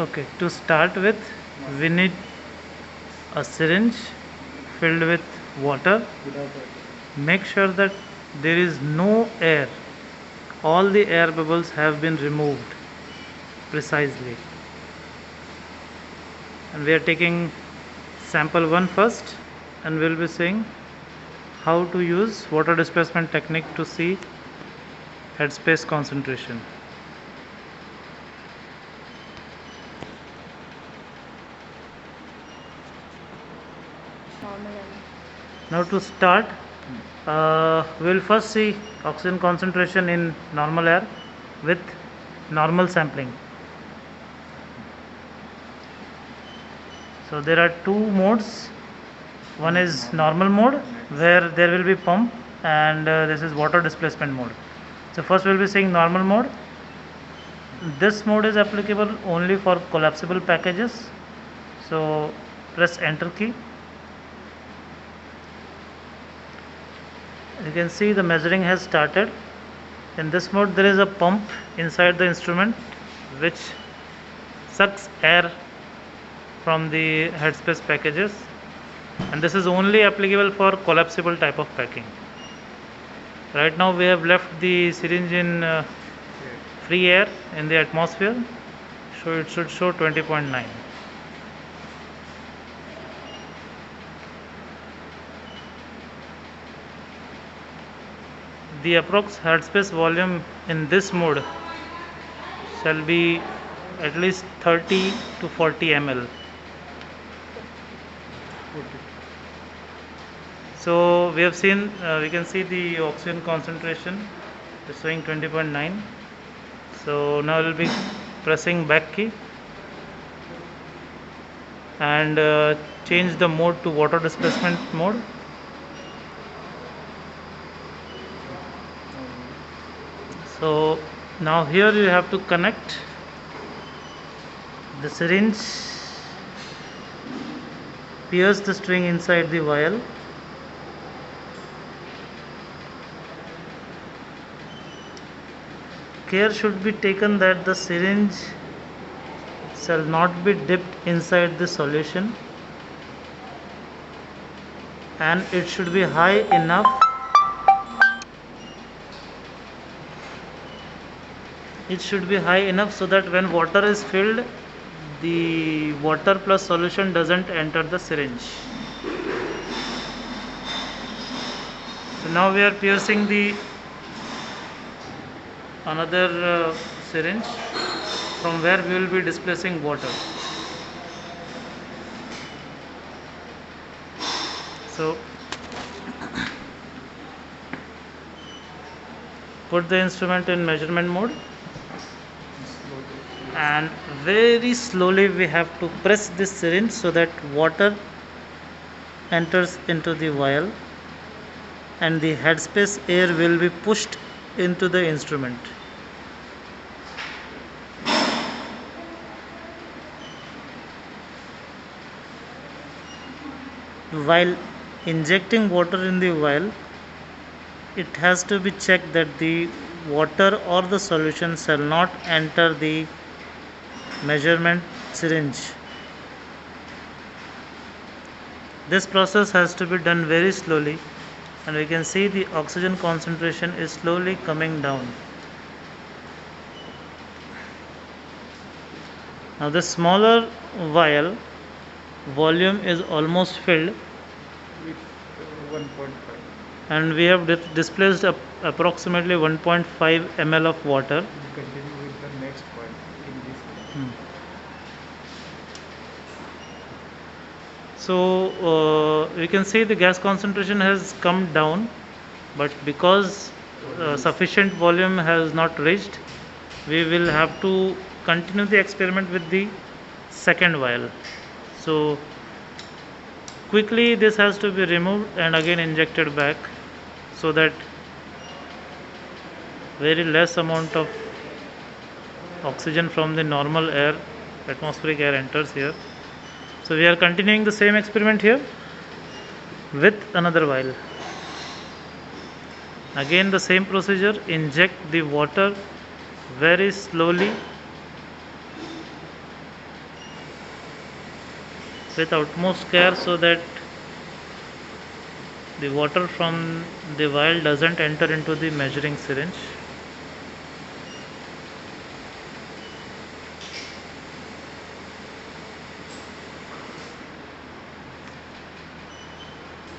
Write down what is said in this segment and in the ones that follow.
Okay, to start with, we need a syringe filled with water. Make sure that there is no air. All the air bubbles have been removed precisely. And we are taking sample 1 first, and we'll be seeing how to use water displacement technique to see headspace concentration. Now to start, we'll first see oxygen concentration in normal air with normal sampling. So there are two modes. One is normal mode where there will be pump, and this is water displacement mode. So first we'll be seeing normal mode. This mode is applicable only for collapsible packages. So press enter key. You can see the measuring has started. In this mode there is a pump inside the instrument which sucks air from the headspace packages, and this is only applicable for collapsible type of packing. Right now we have left the syringe in free air in the atmosphere, so it should show 20.9. The approx headspace volume in this mode shall be at least 30 to 40 ml. So we have seen, we can see the oxygen concentration is showing 20.9. So now we'll be pressing back key and change the mode to water displacement mode. So now here you have to connect the syringe, pierce the string inside the vial, care should be taken that the syringe shall not be dipped inside the solution, and it should be high enough. It should be high enough so that when water is filled, the water plus solution doesn't enter the syringe. So now we are piercing the another syringe from where we will be displacing water. So put the instrument in measurement mode, and very slowly we have to press this syringe so that water enters into the vial and the headspace air will be pushed into the instrument. While injecting water in the vial, it has to be checked that the water or the solution shall not enter the measurement syringe. This process has to be done very slowly, and we can see the oxygen concentration is slowly coming down. Now the smaller vial volume is almost filled with 1.5, and we have displaced approximately 1.5 ml of water. we continue with the next point in this. So we can see the gas concentration has come down, but because sufficient volume has not reached, we will have to continue the experiment with the second vial. So quickly this has to be removed and again injected back, so that very less amount of oxygen from the normal air, atmospheric air, enters here. So we are continuing the same experiment here with another vial. Again the same procedure, inject the water very slowly with utmost care so that the water from the vial doesn't enter into the measuring syringe.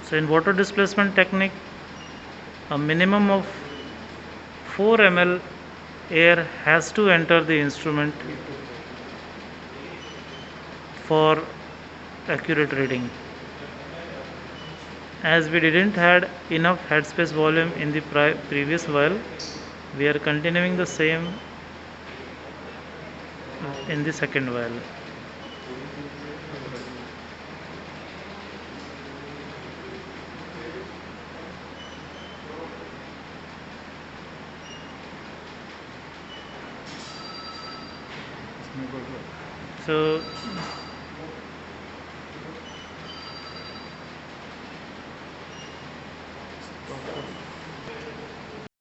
So in water displacement technique, a minimum of 4 ml air has to enter the instrument for accurate reading. As we didn't had enough headspace volume in the previous vial, we are continuing the same in the second vial. इसमें बोलो So stop